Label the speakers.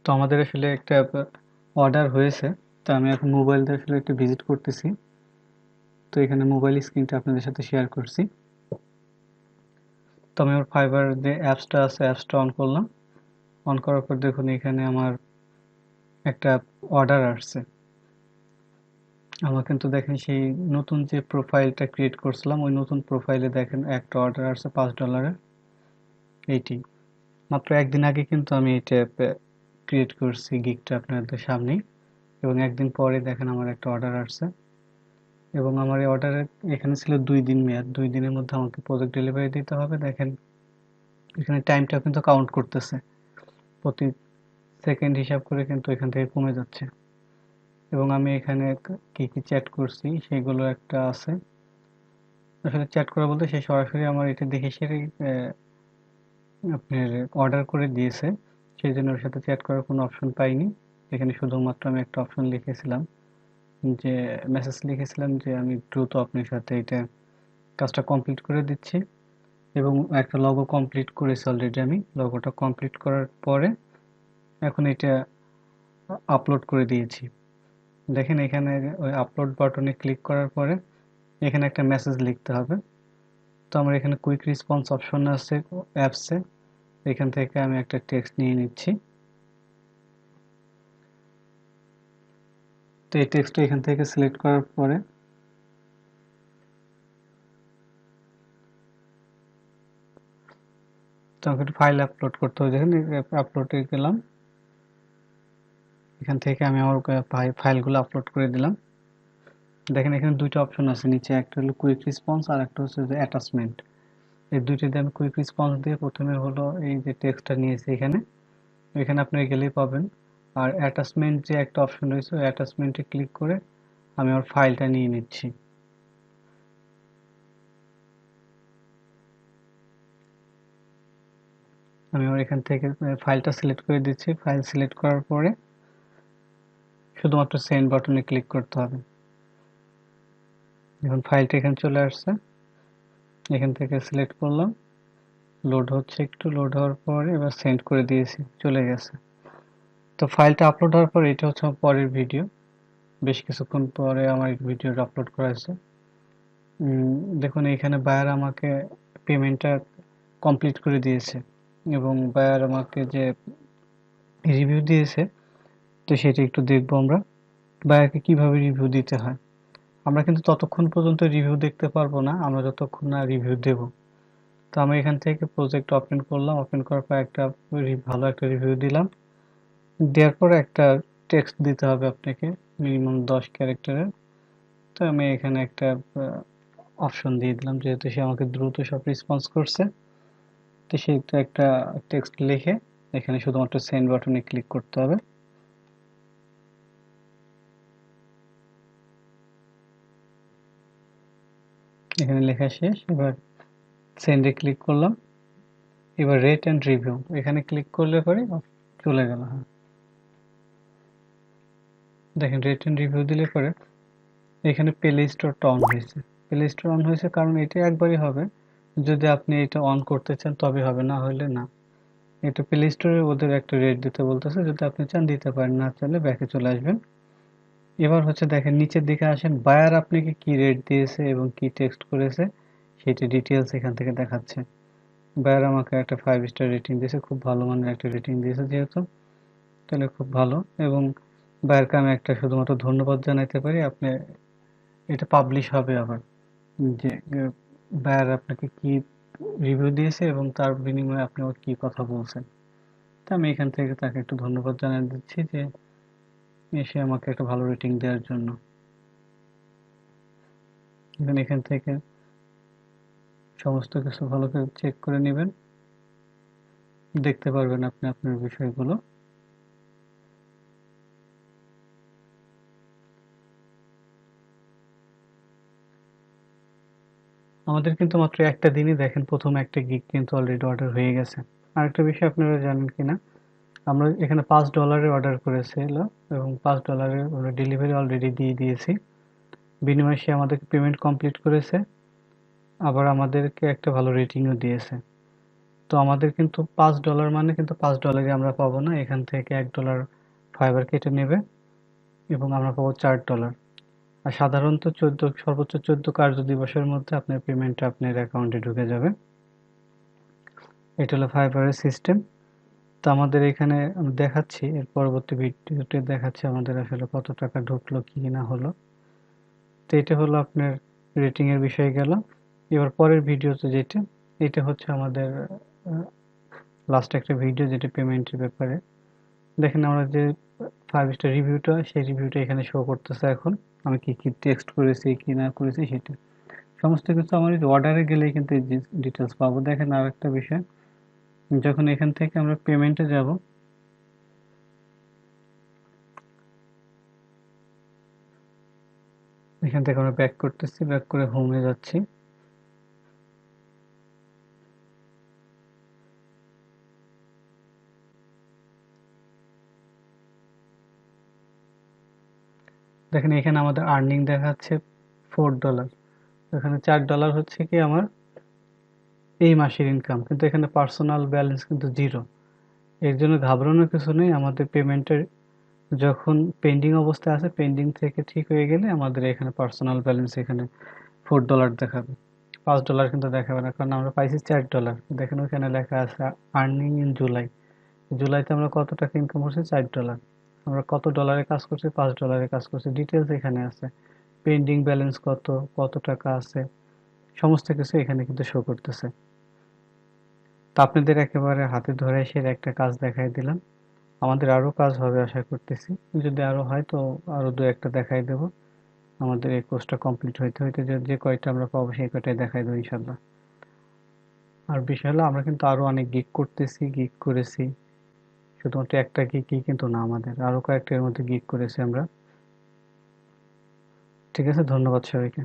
Speaker 1: তো আমাদের আসলে একটা অর্ডার হয়েছে। তো আমি এখন মোবাইল দিয়ে আসলে একটু ভিজিট করতেছি। তো এখানে মোবাইল স্ক্রিনটা আপনাদের সাথে শেয়ার করছি। তো আমি আমার ফাইবার যে অ্যাপসটা আছে অ্যাপসটা অন করলাম। অন করার পর দেখুন এখানে আমার একটা অর্ডার আসছে। আমার কিন্তু দেখেন সেই নতুন যে প্রোফাইলটা ক্রিয়েট করছিলাম ওই নতুন প্রোফাইলে দেখেন একটা অর্ডার আসছে $5 এইটি। মাত্র একদিন আগে কিন্তু আমি এটা ক্রিয়েট করছি গিগটা আপনাদের সামনেই, এবং একদিন পরে দেখেন আমার একটা অর্ডার আসছে। এবং আমার এই অর্ডারের এখানে ছিল 2 দিন মেয়াদ, 2 দিনের মধ্যে আমাকে প্রজেক্ট ডেলিভারি দিতে হবে। দেখেন এখানে টাইমটা কিন্তু কাউন্ট করতেছে, প্রতি সেকেন্ড হিসাব করে কিন্তু এখান থেকে কমে যাচ্ছে। এবং আমি এখানে কি কি চ্যাট করছি সেগুলো একটা আছে। আসলে চ্যাট করা বলতে সে সরাসরি আমার এটা দেখে সে আপনার অর্ডার করে দিয়েছে, সেই জন্য ওর সাথে চ্যাট করার কোনো অপশন পাইনি। এখানে শুধুমাত্র আমি একটা অপশন লিখেছিলাম, যে মেসেজ লিখেছিলাম যে আমি দ্রুত আপনার সাথে এটা কাজটা কমপ্লিট করে দিচ্ছি। এবং একটা লগো কমপ্লিট করেছি অলরেডি, আমি লগোটা কমপ্লিট করার পরে এখন এটা আপলোড করে দিয়েছি। দেখেন এখানে ওই আপলোড বাটনে ক্লিক করার পরে এখানে একটা মেসেজ লিখতে হবে। তো আমার এখানে কুইক রেসপন্স অপশন আছে অ্যাপসে, এখান থেকে আমি একটা টেক্সট নিয়ে নিচ্ছি। তো এই টেক্সটটা এখান থেকে সিলেক্ট করার পরে তো আমাকে একটা ফাইল আপলোড করতে হবে। দেখেন আপলোডে গেলাম, এখান থেকে আমি আমার ফাইলগুলো আপলোড করে দিলাম। দেখেন এখানে দুইটা অপশন আছে নিচে, একটা হলো কুইক রেসপন্স আর একটা হচ্ছে যে অ্যাটাচমেন্ট। এই দুইটাতে আমি কুইক রেসপন্স দিয়ে প্রথমে হলো এই যে টেক্সটটা নিয়েছি এখানে, এখানে আপনি গেলেই পাবেন। আর অ্যাটাচমেন্ট যে একটা অপশন রয়েছে ওই অ্যাটাচমেন্টে ক্লিক করে আমি আমার ফাইলটা নিয়ে নিচ্ছি। আমি আমার এখান থেকে ফাইলটা সিলেক্ট করে দিচ্ছি। ফাইল সিলেক্ট করার পরে শুধুমাত্র সেন্ড বাটনে ক্লিক করতে হবে। এখন ফাইলটা এখানে চলে আসছে, এখান থেকে সিলেক্ট করলাম, লোড হচ্ছে, একটু লোড হওয়ার পরে এবার সেন্ড করে দিয়েছি, চলে গেছে। তো ফাইলটা আপলোড হওয়ার পর এটা হচ্ছে আমার পরের ভিডিও। বেশ কিছুক্ষণ পরে আমার ভিডিওটা আপলোড করা হয়েছে। দেখুন এখানে বায়ার আমাকে পেমেন্টটা কমপ্লিট করে দিয়েছে, এবং বায়ার আমাকে যে রিভিউ দিয়েছে তো সেটা একটু দেখবো আমরা, বায়ারকে কিভাবে রিভিউ দিতে হয়। আমরা কিন্তু ততক্ষণ পর্যন্ত রিভিউ দেখতে পারবো না আমরা যতক্ষণ না রিভিউ দেব। তো আমি এখান থেকে প্রজেক্ট ওপেন করলাম, ওপেন করার পর একটা ভালো একটা রিভিউ দিলাম। দেওয়ার পর একটা টেক্সট দিতে হবে আপনাকে, মিনিমাম 10 ক্যারেক্টারের। তো আমি এখানে একটা অপশন দিয়ে দিলাম, যেহেতু সে আমাকে দ্রুত সব রেসপন্স করছে। তো সেটা একটা টেক্সট লিখে এখানে শুধুমাত্র সেন্ড বাটনে ক্লিক করতে হবে। এখানে লেখা শেষ, এবার সেন্ডে ক্লিক করলাম। এবার রেট অ্যান্ড রিভিউ এখানে ক্লিক করলে পরে চলে গেল। হ্যাঁ, দেখেন রেট অ্যান্ড রিভিউ দিলে পরে এখানে প্লে স্টোরটা অন হয়েছে। প্লে স্টোর অন হয়েছে কারণ এটা একবারই হবে, যদি আপনি এটা অন করতে চান তবে হবে, না হলে না। এটা প্লে স্টোরে ওদের একটা রেট দিতে বলতেছে, যদি আপনি চান দিতে পারেন, না চাইলে ব্যাকে চলে আসবেন। এবার হচ্ছে দেখেন নিচের দিকে আসেন, বায়ার আপনাকে কি রেট দিয়েছে এবং কি টেক্সট করেছে সেটি ডিটেলস এখান থেকে দেখাচ্ছে। বায়ার আমাকে একটা 5 স্টার রেটিং দিয়েছে, খুব ভালো মানের একটা রেটিং দিয়েছে যেহেতু, তাহলে খুব ভালো। এবং বায়ারকে আমি একটা শুধুমাত্র ধন্যবাদ জানাইতে পারি, আপনি এটা পাবলিশ হবে আবার, যে বায়ার আপনাকে কি রিভিউ দিয়েছে এবং তার বিনিময়ে আপনি ওর কি কথা বলছেন। তা আমি এখান থেকে তাকে একটু ধন্যবাদ জানিয়ে দিচ্ছি যে এসে আমাকে একটা ভালো রেটিং দেওয়ার জন্য। এখান থেকে সমস্ত কিছু ভালো করে চেক করে নেবেন, দেখতে পারবেন আপনি আপনার বিষয়গুলো। আমাদের কিন্তু মাত্র একটা দিনই দেখেন প্রথম একটা গিগ কিন্তু অলরেডি অর্ডার হয়ে গেছে। আরেকটা বিষয় আপনারা জানেন কিনা, আমরা এখানে $5 অর্ডার করেছিল এবং $5 আমরা ডেলিভারি অলরেডি দিয়ে দিয়েছি। বিনিময়ে সে আমাদেরকে পেমেন্ট কমপ্লিট করেছে, আবার আমাদেরকে একটা ভালো রেটিংও দিয়েছে। তো তো আমাদের কিন্তু $5 মানে কিন্তু $5 আমরা পাবো না, এখান থেকে $1 ফাইবার কেটে নেবে এবং আমরা পাবো $4। আর সাধারণত সর্বোচ্চ 14 কার্য দিবসের মধ্যে আপনার পেমেন্টটা আপনার অ্যাকাউন্টে ঢুকে যাবে। এটা হলো ফাইবারের সিস্টেম। তো আমাদের এখানে আমি দেখাচ্ছি, এর পরবর্তী ভিডিওতে দেখাচ্ছি আমাদের আসলে কত টাকা ঢুকলো কি না হলো। তো এটা হলো আপনার রেটিং এর বিষয়ে গেল। এবার পরের ভিডিওতে যেটা, এটা হচ্ছে আমাদের লাস্ট একটা ভিডিও যেটা পেমেন্টের ব্যাপারে। দেখেন আমরা যে 5 স্টার রিভিউটা, সেই রিভিউটা এখানে শো করতেছে এখন। আমি কি কি টেক্সট করেছি কি না করেছি সেটা সমস্ত কিছু আমার অর্ডারে গেলেই কিন্তু এই ডিটেলস পাবো। দেখেন আর একটা বিষয়, যখন এখান থেকে আমরা পেমেন্টে যাব, এখান থেকে আমরা ব্যাক করতেছি, ব্যাক করে হোমে যাচ্ছি। দেখেন এখানে আমাদের আর্নিং দেখাচ্ছে $4। এখানে $4 হচ্ছে কি আমার এই মাসের ইনকাম, কিন্তু এখানে পার্সোনাল ব্যালেন্স কিন্তু জিরো। এর জন্য ঘাবড়ানোর কিছু নেই। আমাদের পেমেন্টের যখন পেন্ডিং অবস্থায় আছে, পেন্ডিং থেকে ঠিক হয়ে গেলে আমাদের এখানে পার্সোনাল ব্যালেন্স এখানে $4 দেখাবে। $5 কিন্তু দেখাবে না, কারণ আমরা পাইছি $4। দেখেন ওইখানে লেখা আছে আর্নিং ইন জুলাই। জুলাইতে আমরা কত টাকা ইনকাম করছি? $4। আমরা কত ডলারে কাজ করছি? $5 কাজ করছি। ডিটেলস এখানে আছে, পেন্ডিং ব্যালেন্স কত, কত টাকা আছে, সমস্ত কিছু এখানে কিন্তু শো করতেছে। তো আপনাদের একেবারে হাতে ধরে এসে একটা কাজ দেখাই দিলাম। আমাদের আরো কাজ হবে আশা করতেছি। যদি আরো হয় তো আরো দু একটা দেখাই দেব। আমাদের এই কোর্সটা কমপ্লিট হইতে হইতে যে কয়টা আমরা পাবো সেই কয়টাই দেখাই দেবো ইনশাল্লাহ। আর বিষয় হলো আমরা কিন্তু আরো অনেক গিগ করতেছি, গিগ করেছি। শুধুমাত্র একটা গিগই কিন্তু না, আমাদের আরো কয়েকটা এর মধ্যে গিগ করেছি আমরা। ঠিক আছে, ধন্যবাদ সবাইকে।